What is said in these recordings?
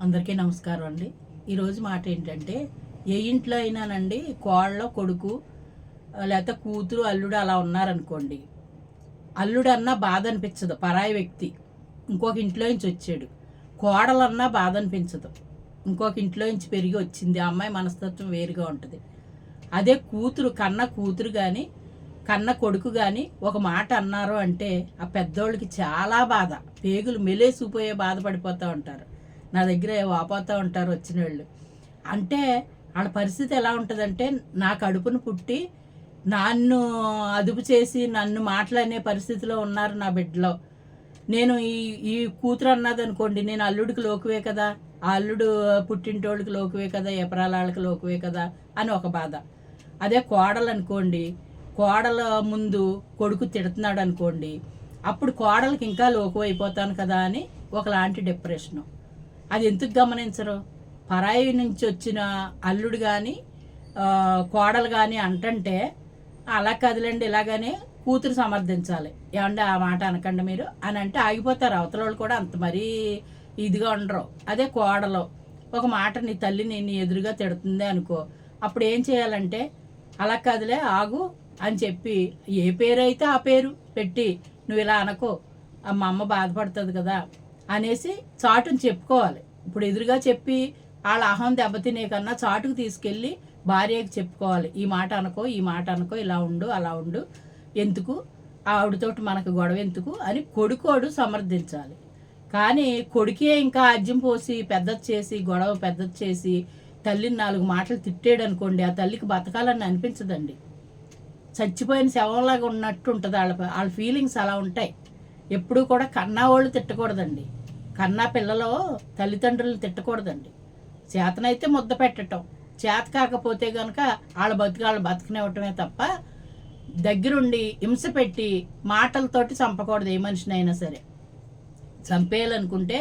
అందరికీ నమస్కారం అండి. ఈరోజు మాట ఏంటంటే, ఏ ఇంట్లో అయినానండి కోడలో కొడుకు లేకపోతే కూతురు అల్లుడు అలా ఉన్నారనుకోండి, అల్లుడు అన్నా బాధ అనిపించదు, పరాయి వ్యక్తి ఇంకొక ఇంట్లో నుంచి వచ్చాడు. కోడలన్నా బాధ అనిపించదు, ఇంకొక ఇంట్లో నుంచి పెరిగి వచ్చింది. ఆ అమ్మాయి మనస్తత్వం వేరుగా ఉంటుంది. అదే కూతురు కన్న కూతురు కానీ కన్న కొడుకు కానీ ఒక మాట అన్నారు అంటే ఆ పెద్దోళ్ళకి చాలా బాధ, పేగులు మెలేసిపోయే బాధపడిపోతూ ఉంటారు. నా దగ్గర వాపోతూ ఉంటారు వచ్చిన వాళ్ళు. అంటే వాళ్ళ పరిస్థితి ఎలా ఉంటుందంటే, నా కడుపును పుట్టి నన్ను అదుపు చేసి నన్ను మాట్లాడే పరిస్థితిలో ఉన్నారు నా బిడ్డలో. నేను ఈ ఈ కూతురు అన్నది అనుకోండి, నేను అల్లుడికి లోకువే కదా, ఆ అల్లుడు పుట్టింటోళ్ళకి లోకువే కదా, ఎపరాల వాళ్ళకి లోకువే కదా అని ఒక బాధ. అదే కోడలు అనుకోండి, కోడల ముందు కొడుకు తిడుతున్నాడు అనుకోండి, అప్పుడు కోడలకి ఇంకా లోకు అయిపోతాను కదా అని ఒకలాంటి డిప్రెషను. అది ఎందుకు గమనించరు? పరాయి నుంచి వచ్చిన అల్లుడు కానీ కోడలు కానీ అంటంటే అలా కదలండి, ఇలాగనే కూతురు సమర్థించాలి. ఏమంటే ఆ మాట అనకండి మీరు అని అంటే ఆగిపోతారు. అవతల వాళ్ళు కూడా అంత మరీ ఇదిగా ఉండరు. అదే కోడలు ఒక మాట, నీ తల్లి నేను ఎదురుగా తిడుతుంది అనుకో, అప్పుడు ఏం చేయాలంటే, అలా కదిలే ఆగు అని చెప్పి ఏ పేరు అయితే ఆ పేరు పెట్టి, నువ్వు ఇలా అనుకో, మా అమ్మ బాధపడుతుంది కదా అనేసి చాటుని చెప్పుకోవాలి. ఇప్పుడు ఎదురుగా చెప్పి వాళ్ళ అహం దెబ్బతినే కన్నా చాటుకు తీసుకెళ్ళి భార్యకి చెప్పుకోవాలి. ఈ మాట అనుకో, ఈ మాట అనుకో, ఇలా ఉండు అలా ఉండు, ఎందుకు ఆవిడతోటి మనకు గొడవ ఎందుకు అని కొడుకోడు సమర్థించాలి. కానీ కొడుకే ఇంకా ఆజ్యం పోసి పెద్దది చేసి గొడవ పెద్దది చేసి తల్లిని 4 మాటలు తిట్టాడు అనుకోండి, ఆ తల్లికి బతకాలని అనిపించదండి. చచ్చిపోయిన శవంలాగా ఉన్నట్టు ఉంటుంది. వాళ్ళ ఫీలింగ్స్ అలా ఉంటాయి. ఎప్పుడూ కూడా కన్నా వాళ్ళు తిట్టకూడదండి. కన్నా పిల్లలో తల్లిదండ్రులను తిట్టకూడదండి. చేతనైతే ముద్ద పెట్టడం, చేత కాకపోతే కనుక వాళ్ళ బతుకునివ్వటమే తప్ప దగ్గరుండి హింస పెట్టి మాటలతోటి చంపకూడదు. ఏ మనిషినైనా సరే చంపేయాలనుకుంటే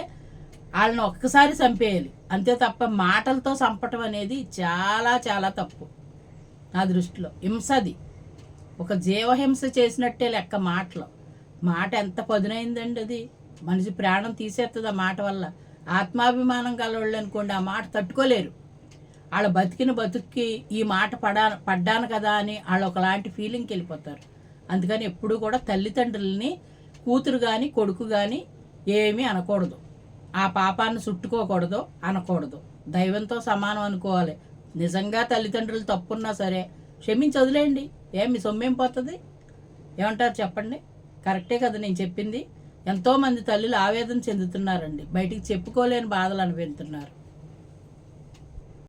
వాళ్ళని ఒక్కసారి చంపేయాలి, అంతే తప్ప మాటలతో చంపటం అనేది చాలా చాలా తప్పు నా దృష్టిలో. హింసది ఒక జీవహింస చేసినట్టే లెక్క. మాట ఎంత పదునైందండి, అది మనిషి ప్రాణం తీసేస్తుంది ఆ మాట వల్ల. ఆత్మాభిమానం కలవాళ్ళు అనుకోండి, ఆ మాట తట్టుకోలేరు. వాళ్ళ బతికిన బతుక్కి ఈ మాట పడ్డాను కదా అని వాళ్ళు ఒకలాంటి ఫీలింగ్కి వెళ్ళిపోతారు. అందుకని ఎప్పుడూ కూడా తల్లిదండ్రులని కూతురు కానీ కొడుకు కానీ ఏమీ అనకూడదు. ఆ పాపాన్ని చుట్టుకోకూడదు, అనకూడదు. దైవంతో సమానం అనుకోవాలి. నిజంగా తల్లిదండ్రులు తప్పున్నా సరే క్షమించి వదిలేయండి. మీ సొమ్మేం పోతుంది? ఏమంటారు చెప్పండి? కరెక్టే కదా నేను చెప్పింది? ఎంతోమంది తల్లులు ఆవేదన చెందుతున్నారండి, బయటికి చెప్పుకోలేని బాధలు అనుభవిస్తున్నారు.